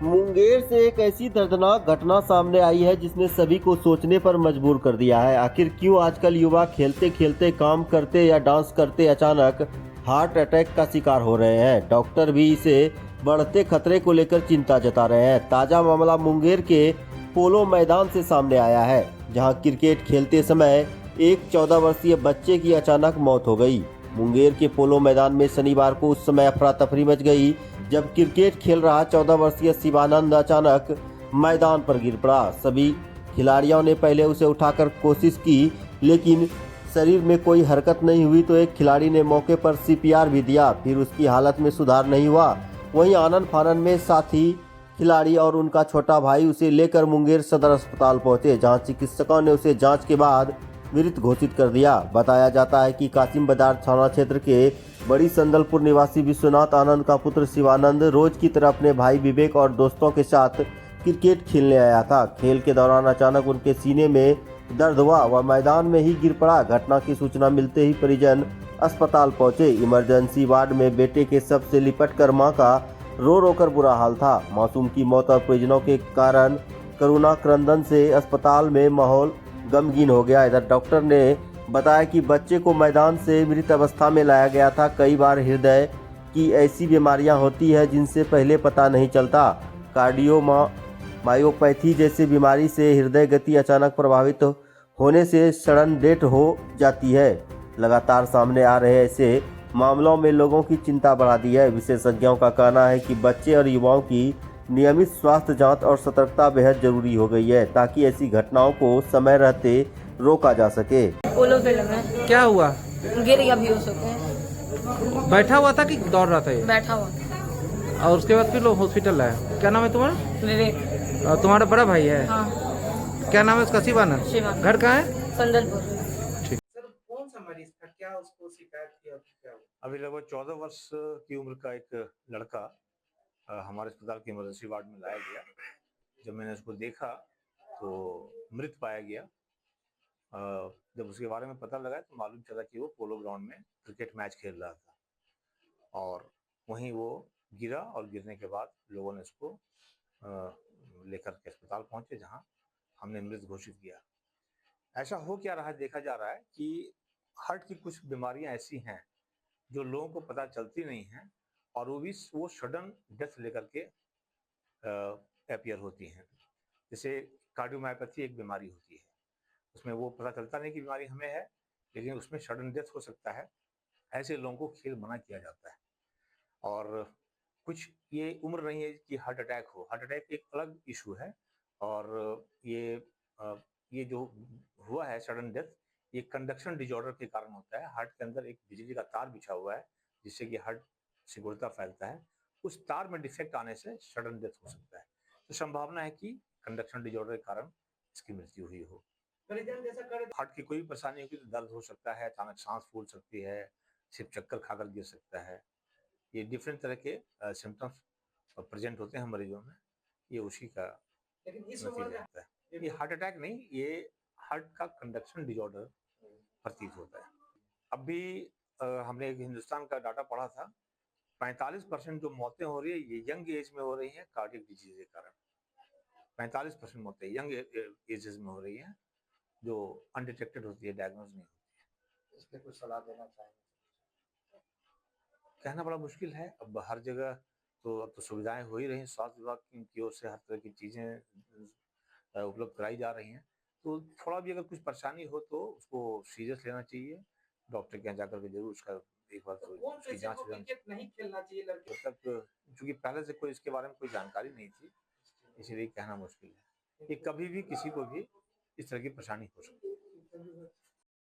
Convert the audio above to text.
मुंगेर से एक ऐसी दर्दनाक घटना सामने आई है जिसने सभी को सोचने पर मजबूर कर दिया है। आखिर क्यों आजकल युवा खेलते खेलते, काम करते या डांस करते अचानक हार्ट अटैक का शिकार हो रहे हैं। डॉक्टर भी इसे बढ़ते खतरे को लेकर चिंता जता रहे हैं। ताजा मामला मुंगेर के पोलो मैदान से सामने आया है, जहां क्रिकेट खेलते समय एक 14 वर्षीय बच्चे की अचानक मौत हो गई। मुंगेर के पोलो मैदान में शनिवार को उस समय अफरा तफरी मच गई जब क्रिकेट खेल रहा 14 वर्षीय शिवानंद अचानक मैदान पर गिर पड़ा। सभी खिलाड़ियों ने पहले उसे उठाकर कोशिश की, लेकिन शरीर में कोई हरकत नहीं हुई तो एक खिलाड़ी ने मौके पर सीपीआर भी दिया। फिर उसकी हालत में सुधार नहीं हुआ। वहीं आनन फानन में साथी खिलाड़ी और उनका छोटा भाई उसे लेकर मुंगेर सदर अस्पताल पहुंचे, जहां चिकित्सकों ने उसे जांच के बाद मृत घोषित कर दिया। बताया जाता है कि कासिम बाजार थाना क्षेत्र के बड़ी संदलपुर निवासी विश्वनाथ आनंद का पुत्र शिवानंद रोज की तरह अपने भाई विवेक और दोस्तों के साथ क्रिकेट खेलने आया था। खेल के दौरान अचानक उनके सीने में दर्द हुआ, वह मैदान में ही गिर पड़ा। घटना की सूचना मिलते ही परिजन अस्पताल पहुंचे। इमरजेंसी वार्ड में बेटे के शव से लिपट कर मां का रो रो कर बुरा हाल था। मासूम की मौत और परिजनों के कारण करुणा क्रंदन से अस्पताल में माहौल गमगीन हो गया। इधर डॉक्टर ने बताया कि बच्चे को मैदान से मृत अवस्था में लाया गया था। कई बार हृदय की ऐसी बीमारियां होती है जिनसे पहले पता नहीं चलता। कार्डियोमायोपैथी जैसी बीमारी से हृदय गति अचानक प्रभावित होने से सडन डेथ हो जाती है। लगातार सामने आ रहे ऐसे मामलों में लोगों की चिंता बढ़ा दी है। विशेषज्ञों का कहना है कि बच्चे और युवाओं की नियमित स्वास्थ्य जांच और सतर्कता बेहद जरूरी हो गई है, ताकि ऐसी घटनाओं को समय रहते रोका जा सके। पोलो फील्ड में क्या हुआ? गिर गया बेहोश होकर। बैठा हुआ था कि दौड़ रहा था ये? बैठा हुआ। और उसके बाद फिर लोग हॉस्पिटल लाए। क्या नाम है तुम्हारा? विवेक। और तुम्हारा बड़ा भाई है? हाँ। क्या नाम है उसका? शिवानंद। शिवानंद। घर कहाँ है? संदलपुर। सर कौन सा मरीज था, क्या उसको शिकायत थी और क्या हुआ? अभी लगभग 14 वर्ष की उम्र का एक लड़का हमारे अस्पताल के इमरजेंसी वार्ड में लाया गया। जब मैंने उसको देखा तो मृत पाया गया। जब उसके बारे में पता लगा तो मालूम चला कि वो पोलो ग्राउंड में क्रिकेट मैच खेल रहा था और वहीं वो गिरा और गिरने के बाद लोगों ने उसको लेकर के अस्पताल पहुंचे, जहां हमने मृत घोषित किया। ऐसा हो क्या रहा है, देखा जा रहा है कि हार्ट की कुछ बीमारियां ऐसी हैं जो लोगों को पता चलती नहीं हैं और वो सडन डेथ लेकर के अपीयर होती हैं। जैसे कार्डियोमायोपैथी एक बीमारी होती है, उसमें वो पता चलता नहीं कि बीमारी हमें है, लेकिन उसमें सडन डेथ हो सकता है। ऐसे लोगों को खेल मना किया जाता है। और कुछ ये उम्र नहीं है कि हार्ट अटैक हो। हार्ट अटैक एक अलग इशू है और ये जो हुआ है सडन डेथ, ये कंडक्शन डिजॉर्डर के कारण होता है। हार्ट के अंदर एक बिजली का तार बिछा हुआ है जिससे कि हार्ट सिकुड़ता फैलता है। उस तार में डिफेक्ट आने से सडन डेथ हो सकता है। तो संभावना है कि कंडक्शन डिजॉर्डर के कारण इसकी मृत्यु हुई हो। हार्ट की कोई भी परेशानी होगी तो दर्द हो सकता है, अचानक सांस फूल सकती है, सिर्फ चक्कर खाकर गिर सकता है। ये डिफरेंट तरह के सिम्टम्स प्रेजेंट होते हैं मरीजों में। ये उसी का नतीजा होता है। ये हार्ट अटैक नहीं, ये हार्ट का कंडक्शन डिजॉर्डर प्रतीत होता है। अभी हमने एक हिंदुस्तान का डाटा पढ़ा था, 45% जो मौतें हो रही है ये यंग एज में हो रही हैं कार्डियक डिजीज के कारण। 45% मौतें यंग एजेस में हो रही हैं जो अनडिटेक्टेड होती है, डायग्नोज नहीं होती है। इस पे कुछ सलाह देना चाहेंगे? कहना बड़ा मुश्किल है। अब हर जगह अब तो सुविधाएं हो ही रही हैं, स्वास्थ्य विभाग की ओर से हर तरह की चीजें उपलब्ध कराई जा रही हैं। तो थोड़ा भी अगर कुछ परेशानी हो तो उसको सीरियस लेना चाहिए, डॉक्टर के यहाँ जाकर के जरूर उसका एक बार तो कौन उसकी से जांच को क्रिकेट नहीं खेलना चाहिए लड़के? जब तक, चूंकि पहले से कोई इसके बारे में कोई जानकारी नहीं थी, इसीलिए कहना मुश्किल है। कि कभी भी किसी को भी इस तरह की परेशानी हो सकती है।